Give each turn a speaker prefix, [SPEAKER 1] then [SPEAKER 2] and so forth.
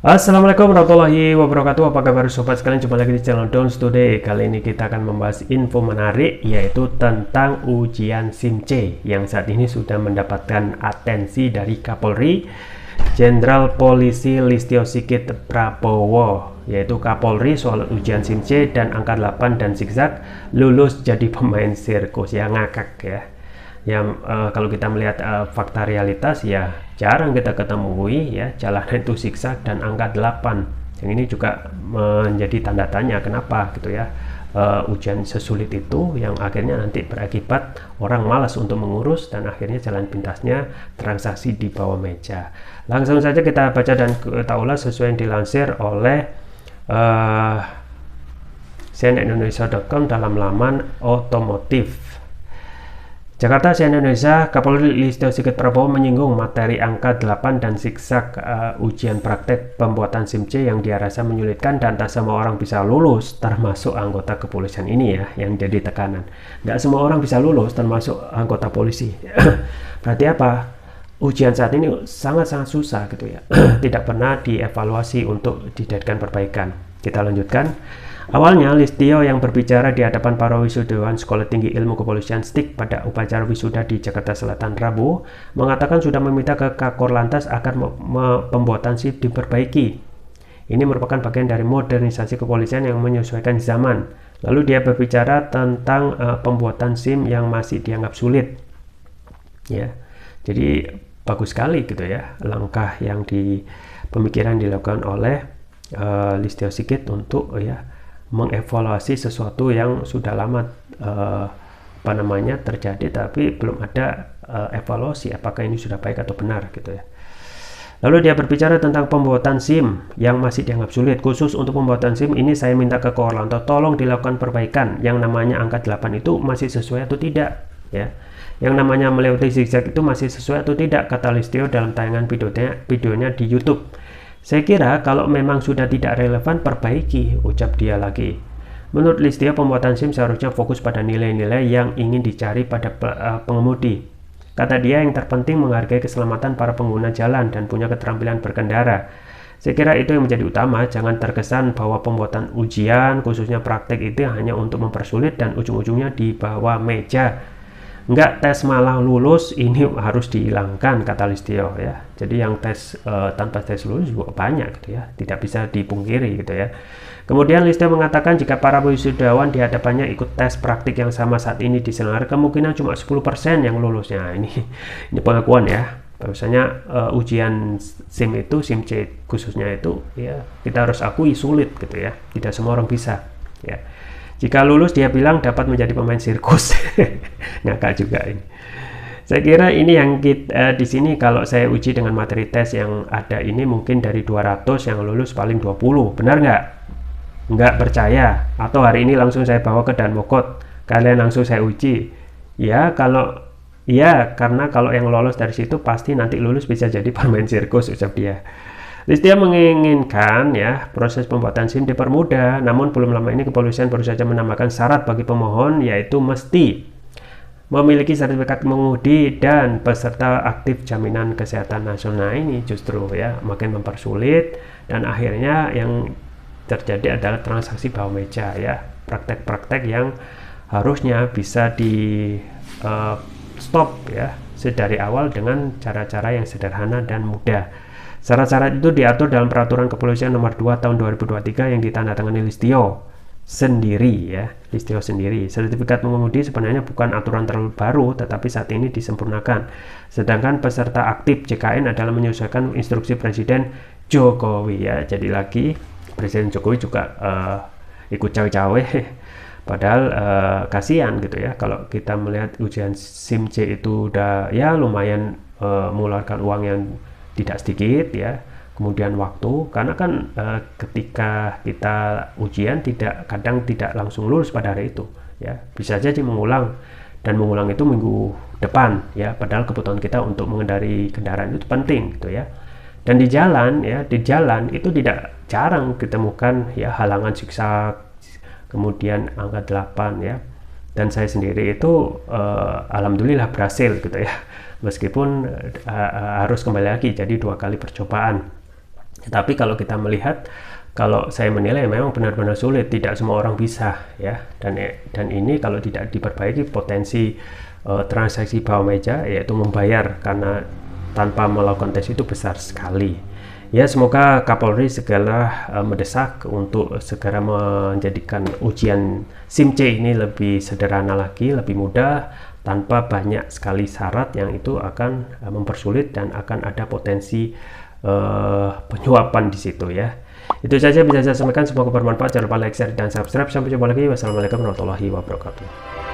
[SPEAKER 1] Assalamualaikum warahmatullahi wabarakatuh. Apa kabar sobat sekalian, jumpa lagi di channel Dons Today. Kali ini kita akan membahas info menarik, yaitu tentang ujian SIM-C yang saat ini sudah mendapatkan atensi dari Kapolri Jenderal Polisi Listio Sigit Prabowo, yaitu Kapolri soal ujian SIM-C dan angka 8 dan zigzag lulus jadi pemain sirkus. Ya ngakak ya. Yang kalau kita melihat fakta realitas, ya jarang kita ketemui ya jalanan itu zigzag dan angka 8. Yang ini juga menjadi tanda tanya kenapa gitu ya, ujian sesulit itu yang akhirnya nanti berakibat orang malas untuk mengurus dan akhirnya jalan pintasnya transaksi di bawah meja. Langsung saja kita baca dan ketahuilah sesuai yang dilansir oleh cnnindonesia.com dalam laman otomotif. Jakarta, CNN Indonesia. Kapolri Listio Sigit Prabowo menyinggung materi angka 8 dan zigzag ujian praktek pembuatan SIM-C yang dia rasa menyulitkan dan tak semua orang bisa lulus, termasuk anggota kepolisian ini ya, yang jadi tekanan. Nggak semua orang bisa lulus, termasuk anggota polisi. Berarti apa? Ujian saat ini sangat-sangat susah gitu ya. Tidak pernah dievaluasi untuk dijadikan perbaikan. Kita lanjutkan. Awalnya, Listio yang berbicara di hadapan para wisudawan Sekolah Tinggi Ilmu Kepolisian STIK pada upacara wisuda di Jakarta Selatan Rabu, mengatakan sudah meminta ke Kakor Lantas agar pembuatan SIM diperbaiki. Ini merupakan bagian dari modernisasi kepolisian yang menyesuaikan zaman. Lalu dia berbicara tentang pembuatan SIM yang masih dianggap sulit. Ya, jadi bagus sekali gitu ya langkah yang pemikiran dilakukan oleh Listio Sigit untuk ya mengevaluasi sesuatu yang sudah lama terjadi tapi belum ada evaluasi apakah ini sudah baik atau benar gitu ya. Lalu dia berbicara tentang pembuatan SIM yang masih dianggap sulit. Khusus untuk pembuatan SIM ini saya minta ke Korlantas tolong dilakukan perbaikan. Yang namanya angka 8 itu masih sesuai atau tidak ya. Yang namanya melewati zigzag itu masih sesuai atau tidak, kata Listio dalam tayangan videonya di YouTube. Saya kira kalau memang sudah tidak relevan, perbaiki, ucap dia lagi. Menurut Listio, pembuatan SIM seharusnya fokus pada nilai-nilai yang ingin dicari pada pengemudi. Kata dia, yang terpenting menghargai keselamatan para pengguna jalan dan punya keterampilan berkendara. Saya kira itu yang menjadi utama, jangan terkesan bahwa pembuatan ujian, khususnya praktek itu hanya untuk mempersulit dan ujung-ujungnya di bawah meja. Enggak, tes malah lulus ini harus dihilangkan, kata Listio ya. Jadi yang tes tanpa tes lulus juga banyak gitu ya, tidak bisa dipungkiri gitu ya. Kemudian Listio mengatakan jika para wisudawan di hadapannya ikut tes praktik yang sama saat ini diselenggarakan, kemungkinan cuma 10% yang lulusnya. Ini pengakuan ya. Bahwasanya ujian SIM itu, SIM-C khususnya itu ya kita harus akui sulit gitu ya. Tidak semua orang bisa ya. Jika lulus, dia bilang dapat menjadi pemain sirkus. Ngakak juga ini. Saya kira ini yang di sini kalau saya uji dengan materi tes yang ada ini mungkin dari 200 yang lulus paling 20. Benar nggak? Nggak percaya? Atau hari ini langsung saya bawa ke Danmokot. Kalian langsung saya uji. Ya, karena kalau yang lolos dari situ pasti nanti lulus bisa jadi pemain sirkus, ucap dia. Listio menginginkan ya proses pembuatan SIM dipermudah, namun belum lama ini kepolisian baru saja menambahkan syarat bagi pemohon, yaitu mesti memiliki sertifikat mengemudi dan peserta aktif jaminan kesehatan nasional. Ini justru ya makin mempersulit dan akhirnya yang terjadi adalah transaksi bawah meja ya, praktek-praktek yang harusnya bisa di stop ya sedari awal dengan cara-cara yang sederhana dan mudah. Syarat-syarat itu diatur dalam Peraturan Kepolisian Nomor 2 Tahun 2023 yang ditandatangani Listio sendiri ya. Listio sendiri. Sertifikat mengemudi sebenarnya bukan aturan terlalu baru, tetapi saat ini disempurnakan. Sedangkan peserta aktif JKN adalah menyesuaikan instruksi Presiden Jokowi ya. Jadi lagi Presiden Jokowi juga ikut cawe-cawe. Padahal kasihan gitu ya kalau kita melihat ujian SIM-C itu udah ya lumayan mengeluarkan uang yang tidak sedikit ya, kemudian waktu, karena kan ketika kita ujian kadang tidak langsung lulus pada hari itu ya, bisa jadi mengulang dan mengulang itu minggu depan ya, padahal kebutuhan kita untuk mengendari kendaraan itu penting gitu ya. Dan di jalan itu tidak jarang ditemukan ya halangan zigzag, kemudian angka 8 ya. Dan saya sendiri itu alhamdulillah berhasil gitu ya, meskipun harus kembali lagi jadi 2 kali percobaan. Tapi kalau kita melihat, kalau saya menilai memang benar-benar sulit, tidak semua orang bisa ya. Dan ini kalau tidak diperbaiki, potensi transaksi bawah meja yaitu membayar karena tanpa melakukan tes itu besar sekali. Ya, semoga Kapolri segera mendesak untuk segera menjadikan ujian SIM-C ini lebih sederhana lagi, lebih mudah, tanpa banyak sekali syarat yang itu akan mempersulit dan akan ada potensi penyuapan di situ ya. Itu saja bisa saya sampaikan, semoga bermanfaat. Jangan lupa like, share, dan subscribe. Sampai jumpa lagi. Wassalamualaikum warahmatullahi wabarakatuh.